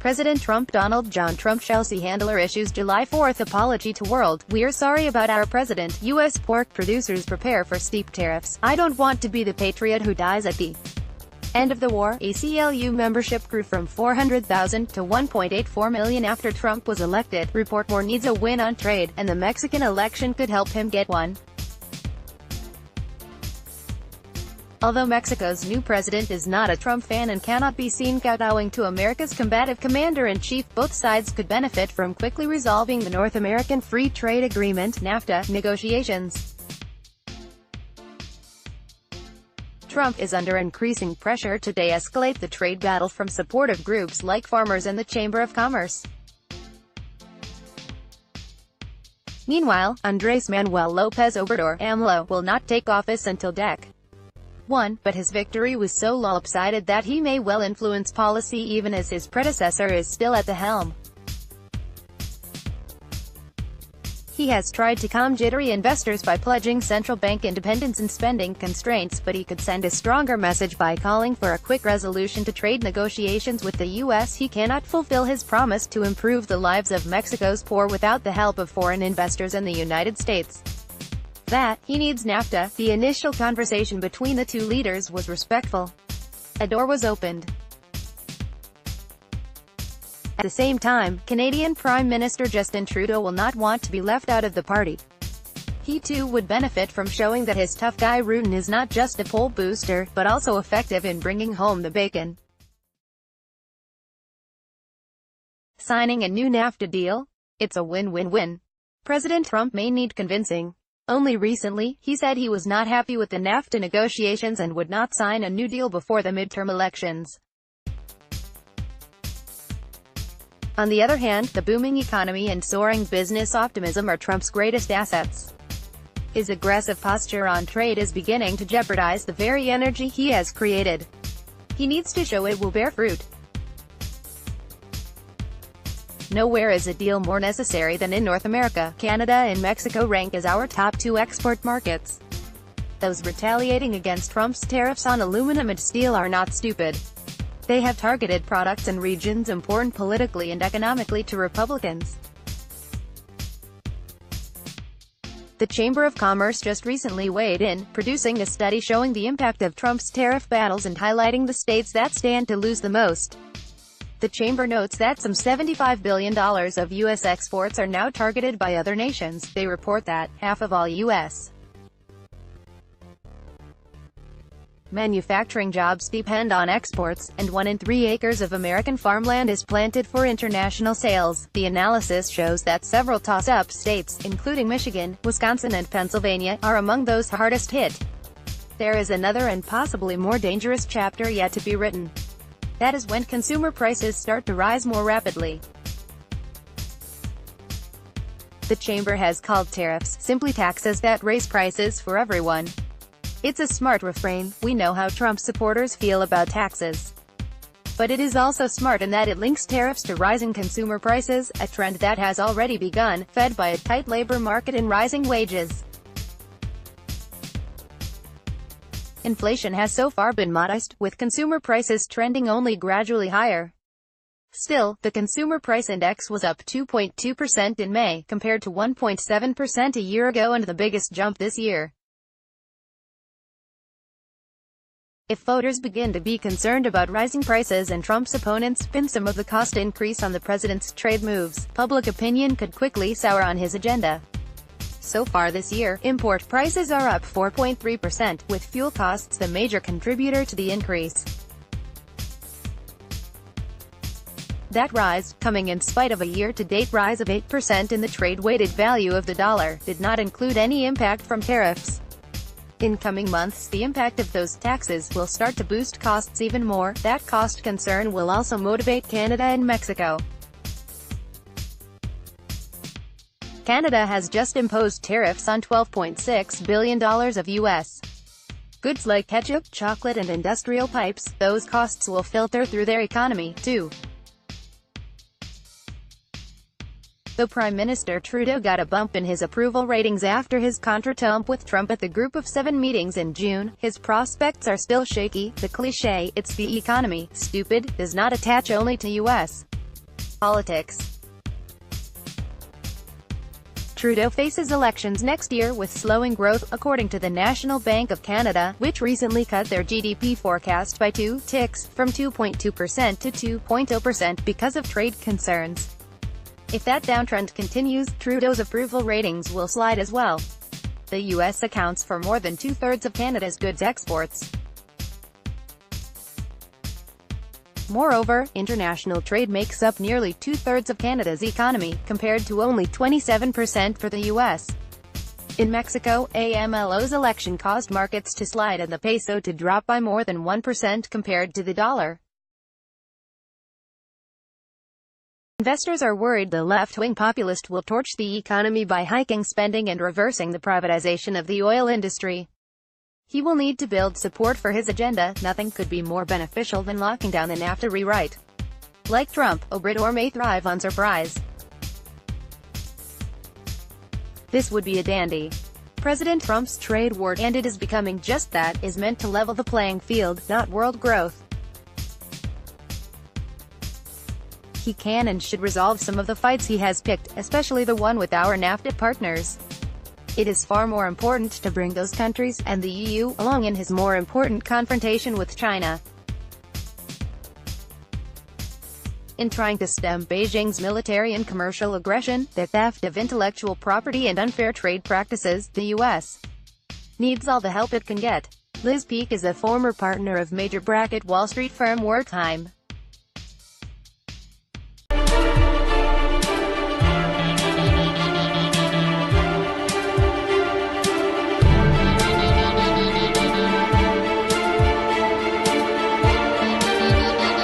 President Trump. Donald John Trump Chelsea handler issues July 4th apology to world. "We're sorry about our president. U.S. pork producers prepare for steep tariffs. I don't want to be the patriot who dies at the end of the war." ACLU membership grew from 400,000 to 1.84 million after Trump was elected. Report more needs a win on trade, and the Mexican election could help him get one. Although Mexico's new president is not a Trump fan and cannot be seen kowtowing to America's combative commander-in-chief, both sides could benefit from quickly resolving the North American Free Trade Agreement (NAFTA) negotiations. Trump is under increasing pressure to de-escalate the trade battle from supportive groups like farmers and the Chamber of Commerce. Meanwhile, Andrés Manuel López Obrador (AMLO) will not take office until Dec. 1, but his victory was so lopsided that he may well influence policy even as his predecessor is still at the helm. He has tried to calm jittery investors by pledging central bank independence and spending constraints, but he could send a stronger message by calling for a quick resolution to trade negotiations with the U.S. He cannot fulfill his promise to improve the lives of Mexico's poor without the help of foreign investors and the United States. That he needs NAFTA. The initial conversation between the two leaders was respectful. A door was opened. At the same time, Canadian Prime Minister Justin Trudeau will not want to be left out of the party. He too would benefit from showing that his tough guy routine is not just a poll booster, but also effective in bringing home the bacon. Signing a new NAFTA deal? It's a win-win-win. President Trump may need convincing. Only recently, he said he was not happy with the NAFTA negotiations and would not sign a new deal before the midterm elections. On the other hand, the booming economy and soaring business optimism are Trump's greatest assets. His aggressive posture on trade is beginning to jeopardize the very energy he has created. He needs to show it will bear fruit. Nowhere is a deal more necessary than in North America. Canada and Mexico rank as our top two export markets. Those retaliating against Trump's tariffs on aluminum and steel are not stupid. They have targeted products and regions important politically and economically to Republicans. The Chamber of Commerce just recently weighed in, producing a study showing the impact of Trump's tariff battles and highlighting the states that stand to lose the most. The Chamber notes that some $75 billion of U.S. exports are now targeted by other nations. They report that half of all U.S. manufacturing jobs depend on exports, and 1 in 3 acres of American farmland is planted for international sales. The analysis shows that several toss-up states, including Michigan, Wisconsin and Pennsylvania, are among those hardest hit. There is another and possibly more dangerous chapter yet to be written. That is when consumer prices start to rise more rapidly. The Chamber has called tariffs simply taxes that raise prices for everyone. It's a smart refrain. We know how Trump supporters feel about taxes. But it is also smart in that it links tariffs to rising consumer prices, a trend that has already begun, fed by a tight labor market and rising wages. Inflation has so far been modest, with consumer prices trending only gradually higher. Still, the Consumer Price Index was up 2.2% in May, compared to 1.7% a year ago and the biggest jump this year. If voters begin to be concerned about rising prices and Trump's opponents pin some of the cost increase on the president's trade moves, public opinion could quickly sour on his agenda. So far this year, import prices are up 4.3%, with fuel costs the major contributor to the increase. That rise, coming in spite of a year-to-date rise of 8% in the trade-weighted value of the dollar, did not include any impact from tariffs. In coming months, the impact of those taxes will start to boost costs even more. That cost concern will also motivate Canada and Mexico. Canada has just imposed tariffs on $12.6 billion of U.S. goods like ketchup, chocolate and industrial pipes. Those costs will filter through their economy, too. Though Prime Minister Trudeau got a bump in his approval ratings after his contretemps with Trump at the Group of 7 meetings in June, his prospects are still shaky. The cliché, "it's the economy, stupid," does not attach only to U.S. Politics. Trudeau faces elections next year with slowing growth, according to the National Bank of Canada, which recently cut their GDP forecast by 2 ticks, from 2.2% to 2.0% because of trade concerns. If that downtrend continues, Trudeau's approval ratings will slide as well. The U.S. accounts for more than two-thirds of Canada's goods exports. Moreover, international trade makes up nearly two-thirds of Canada's economy, compared to only 27% for the U.S. In Mexico, AMLO's election caused markets to slide and the peso to drop by more than 1% compared to the dollar. Investors are worried the left-wing populist will torch the economy by hiking spending and reversing the privatization of the oil industry. He will need to build support for his agenda. Nothing could be more beneficial than locking down the NAFTA rewrite. Like Trump, Obrador may thrive on surprise. This would be a dandy. President Trump's trade war, and it is becoming just that, is meant to level the playing field, not world growth. He can and should resolve some of the fights he has picked, especially the one with our NAFTA partners. It is far more important to bring those countries, and the EU, along in his more important confrontation with China. In trying to stem Beijing's military and commercial aggression, the theft of intellectual property and unfair trade practices, the U.S. needs all the help it can get. Liz Peek is a former partner of major Wall Street firm Wertheim.